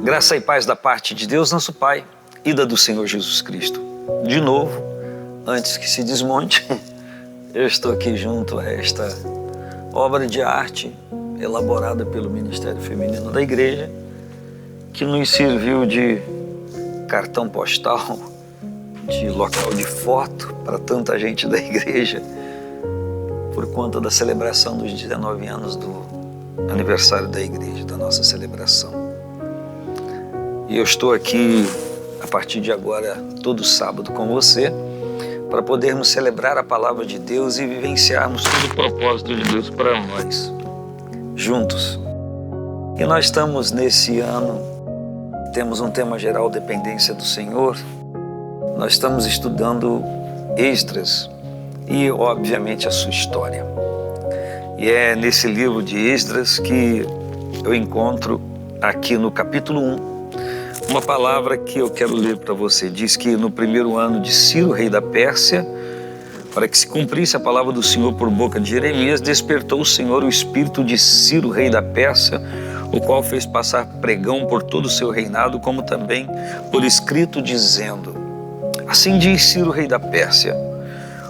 Graça e paz da parte de Deus, nosso Pai, e da do Senhor Jesus Cristo. De novo, antes que se desmonte, eu estou aqui junto a esta obra de arte elaborada pelo Ministério Feminino da Igreja, que nos serviu de cartão postal, de local de foto para tanta gente da igreja, por conta da celebração dos 19 anos do aniversário da igreja, da nossa celebração. E eu estou aqui, a partir de agora, todo sábado com você, para podermos celebrar a palavra de Deus e vivenciarmos todo o propósito de Deus para nós, juntos. E nós estamos nesse ano, temos um tema geral, dependência do Senhor. Nós estamos estudando Esdras e, obviamente, a sua história. E é nesse livro de Esdras que eu encontro, aqui no capítulo 1, uma palavra que eu quero ler para você. Diz que no primeiro ano de Ciro, rei da Pérsia, para que se cumprisse a palavra do Senhor por boca de Jeremias, despertou o Senhor o espírito de Ciro, rei da Pérsia, o qual fez passar pregão por todo o seu reinado, como também por escrito, dizendo: assim diz Ciro, rei da Pérsia: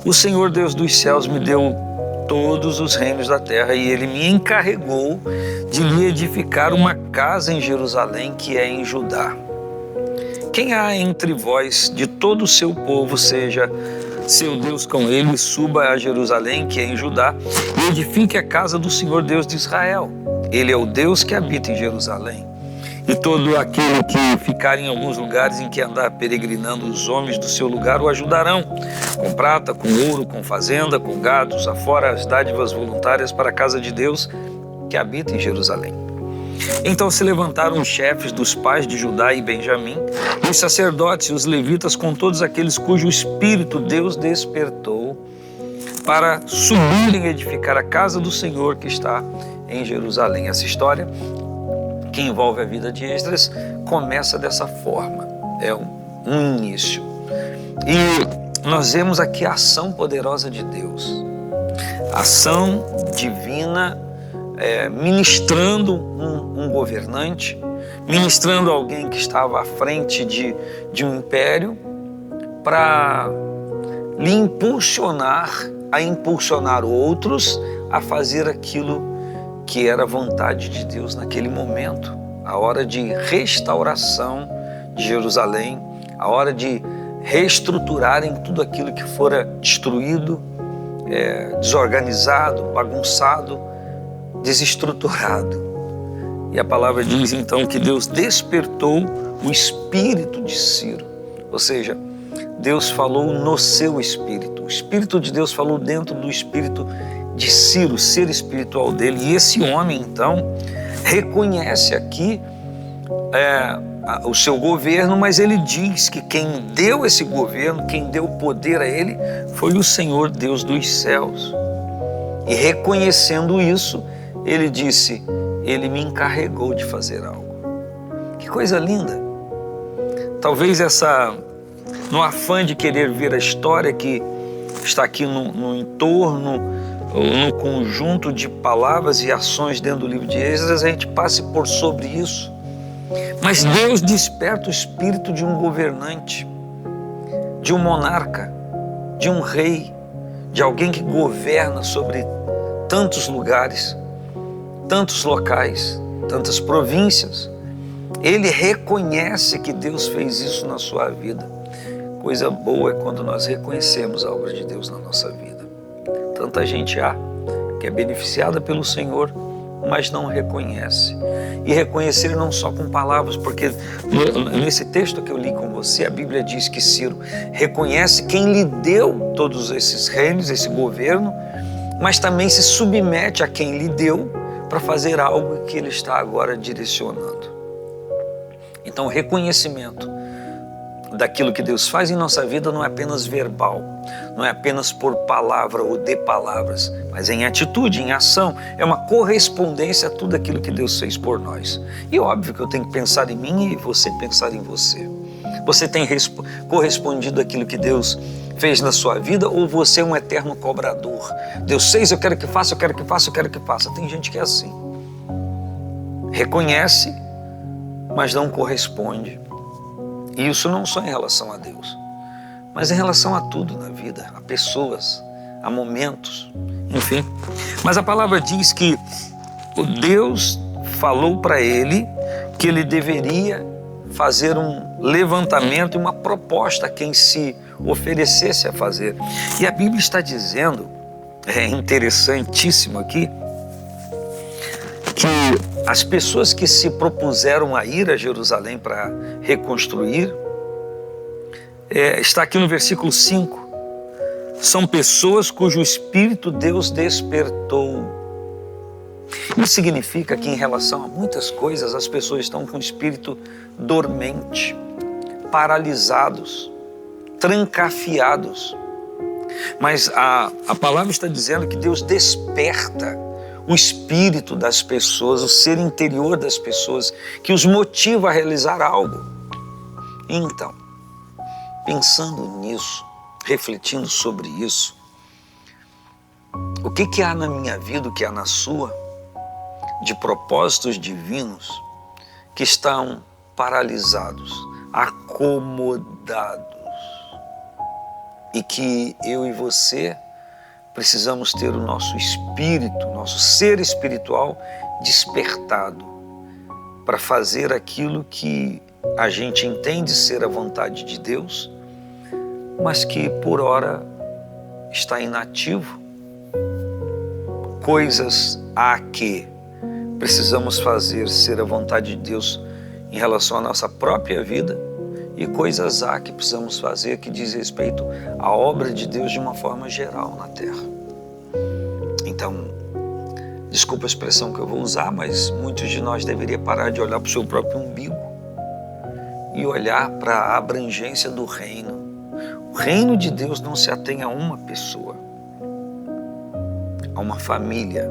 o Senhor Deus dos céus me deu todos os reinos da terra, e ele me encarregou de lhe edificar uma casa em Jerusalém, que é em Judá. Quem há entre vós de todo o seu povo, seja seu Deus com ele, suba a Jerusalém, que é em Judá, e edifique a casa do Senhor Deus de Israel. Ele é o Deus que habita em Jerusalém. E todo aquele que ficar em alguns lugares em que andar peregrinando, os homens do seu lugar o ajudarão, com prata, com ouro, com fazenda, com gados, afora as dádivas voluntárias para a casa de Deus que habita em Jerusalém. Então se levantaram os chefes dos pais de Judá e Benjamim, os sacerdotes e os levitas, com todos aqueles cujo espírito Deus despertou, para subirem e edificar a casa do Senhor que está em Jerusalém. Essa história, que envolve a vida de Esdras, começa dessa forma, é um início. E nós vemos aqui a ação poderosa de Deus, a ação divina, ministrando um governante, ministrando alguém que estava à frente de um império, para lhe impulsionar a impulsionar outros a fazer aquilo que era a vontade de Deus naquele momento, a hora de restauração de Jerusalém, a hora de reestruturarem tudo aquilo que fora destruído, desorganizado, bagunçado, desestruturado. E a palavra diz então que Deus despertou o espírito de Ciro, ou seja, Deus falou no seu espírito, o Espírito de Deus falou dentro do espírito de Ciro, ser espiritual dele. E esse homem então reconhece aqui o seu governo, mas ele diz que quem deu esse governo, quem deu poder a ele, foi o Senhor Deus dos céus. E reconhecendo isso, ele disse: ele me encarregou de fazer algo. Que coisa linda! Talvez no afã de querer ver a história que está aqui no entorno, ou no conjunto de palavras e ações dentro do livro de Esdras, a gente passe por sobre isso. Mas Deus desperta o espírito de um governante, de um monarca, de um rei, de alguém que governa sobre tantos lugares, tantos locais, tantas províncias. Ele reconhece que Deus fez isso na sua vida. Coisa boa é quando nós reconhecemos a obra de Deus na nossa vida. Tanta gente há que é beneficiada pelo Senhor, mas não reconhece. E reconhecer não só com palavras, porque nesse texto que eu li com você, a Bíblia diz que Ciro reconhece quem lhe deu todos esses reinos, esse governo, mas também se submete a quem lhe deu para fazer algo que ele está agora direcionando. Então, o reconhecimento daquilo que Deus faz em nossa vida não é apenas verbal, não é apenas por palavra ou de palavras, mas em atitude, em ação. É uma correspondência a tudo aquilo que Deus fez por nós. E óbvio que eu tenho que pensar em mim e você pensar em você. Você tem correspondido àquilo que Deus fez na sua vida, ou você é um eterno cobrador? Deus fez, eu quero que faça, eu quero que faça, eu quero que faça. Tem gente que é assim. Reconhece, mas não corresponde. E isso não só em relação a Deus, mas em relação a tudo na vida, a pessoas, a momentos, enfim. Mas a palavra diz que o Deus falou para ele que ele deveria fazer um levantamento e uma proposta a quem se oferecesse a fazer. E a Bíblia está dizendo, é interessantíssimo aqui, que as pessoas que se propuseram a ir a Jerusalém para reconstruir, está aqui no versículo 5, são pessoas cujo espírito Deus despertou. Isso significa que em relação a muitas coisas as pessoas estão com o espírito dormente, paralisados, trancafiados. Mas a palavra está dizendo que Deus desperta o espírito das pessoas, o ser interior das pessoas, que os motiva a realizar algo. Então, pensando nisso, refletindo sobre isso, o que há na minha vida, o que há na sua, de propósitos divinos que estão paralisados, acomodados, e que eu e você precisamos ter o nosso espírito, nosso ser espiritual despertado para fazer aquilo que a gente entende ser a vontade de Deus, mas que por ora está inativo. Coisas há que precisamos fazer ser a vontade de Deus em relação à nossa própria vida, e coisas há que precisamos fazer que diz respeito à obra de Deus de uma forma geral na terra. Então, desculpa a expressão que eu vou usar, mas muitos de nós deveriam parar de olhar para o seu próprio umbigo e olhar para a abrangência do reino. O reino de Deus não se atém a uma pessoa, a uma família,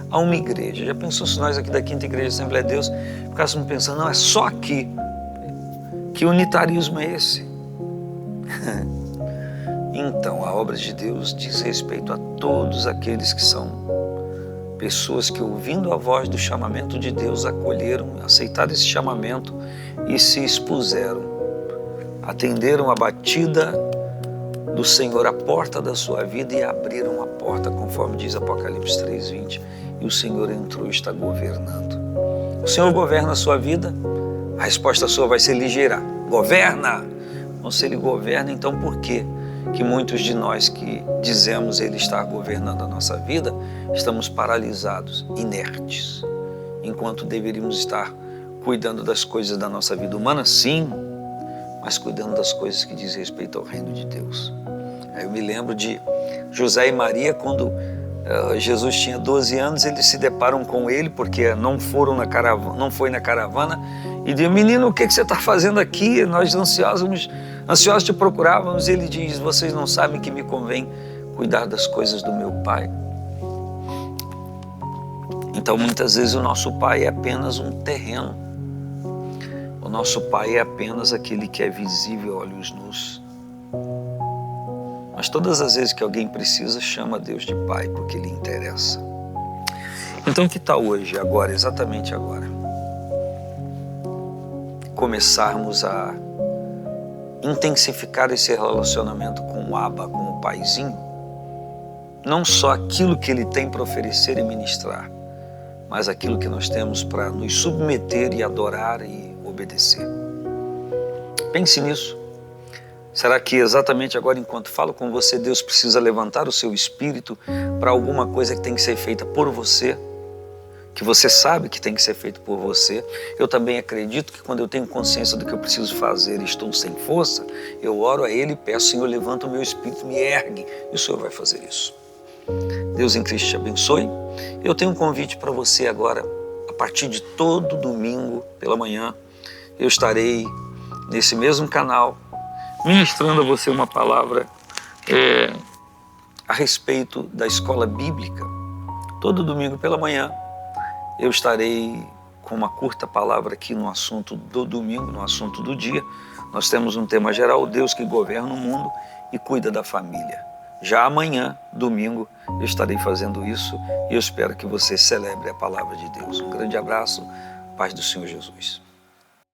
a uma igreja. Já pensou se nós aqui da Quinta Igreja Assembleia de Deus ficássemos pensando, não, é só aqui? Que unitarismo é esse? Então, a obra de Deus diz respeito a todos aqueles que são pessoas que, ouvindo a voz do chamamento de Deus, acolheram, aceitaram esse chamamento e se expuseram, atenderam a batida do Senhor à porta da sua vida e abriram a porta, conforme diz Apocalipse 3:20, e o Senhor entrou e está governando. O Senhor governa a sua vida? A resposta sua vai ser ligeira. Governa! Então, se Ele governa, então por quê que muitos de nós que dizemos Ele estar governando a nossa vida, estamos paralisados, inertes, enquanto deveríamos estar cuidando das coisas da nossa vida humana, sim, mas cuidando das coisas que diz respeito ao reino de Deus. Aí eu me lembro de José e Maria, quando Jesus tinha 12 anos, eles se deparam com ele, porque não foi na caravana, e diz, menino, o que você está fazendo aqui? Nós ansiosos te procurávamos. E ele diz, vocês não sabem que me convém cuidar das coisas do meu pai. Então, muitas vezes o nosso pai é apenas um terreno. O nosso pai é apenas aquele que é visível a olhos nus. Mas todas as vezes que alguém precisa, chama Deus de pai, porque lhe interessa. Então, que tal hoje, agora, exatamente agora, começarmos a intensificar esse relacionamento com o Abba, com o Paizinho? Não só aquilo que Ele tem para oferecer e ministrar, mas aquilo que nós temos para nos submeter e adorar e obedecer. Pense nisso. Será que exatamente agora, enquanto falo com você, Deus precisa levantar o seu espírito para alguma coisa que tem que ser feita por você, que você sabe que tem que ser feito por você? Eu também acredito que quando eu tenho consciência do que eu preciso fazer e estou sem força, eu oro a Ele e peço, Senhor, levanta o meu espírito, me ergue, e o Senhor vai fazer isso. Deus em Cristo te abençoe. Eu tenho um convite para você agora. A partir de todo domingo pela manhã, eu estarei nesse mesmo canal ministrando a você uma palavra a respeito da escola bíblica. Todo domingo pela manhã eu estarei com uma curta palavra aqui no assunto do domingo, no assunto do dia. Nós temos um tema geral, Deus que governa o mundo e cuida da família. Já amanhã, domingo, eu estarei fazendo isso e eu espero que você celebre a palavra de Deus. Um grande abraço, paz do Senhor Jesus.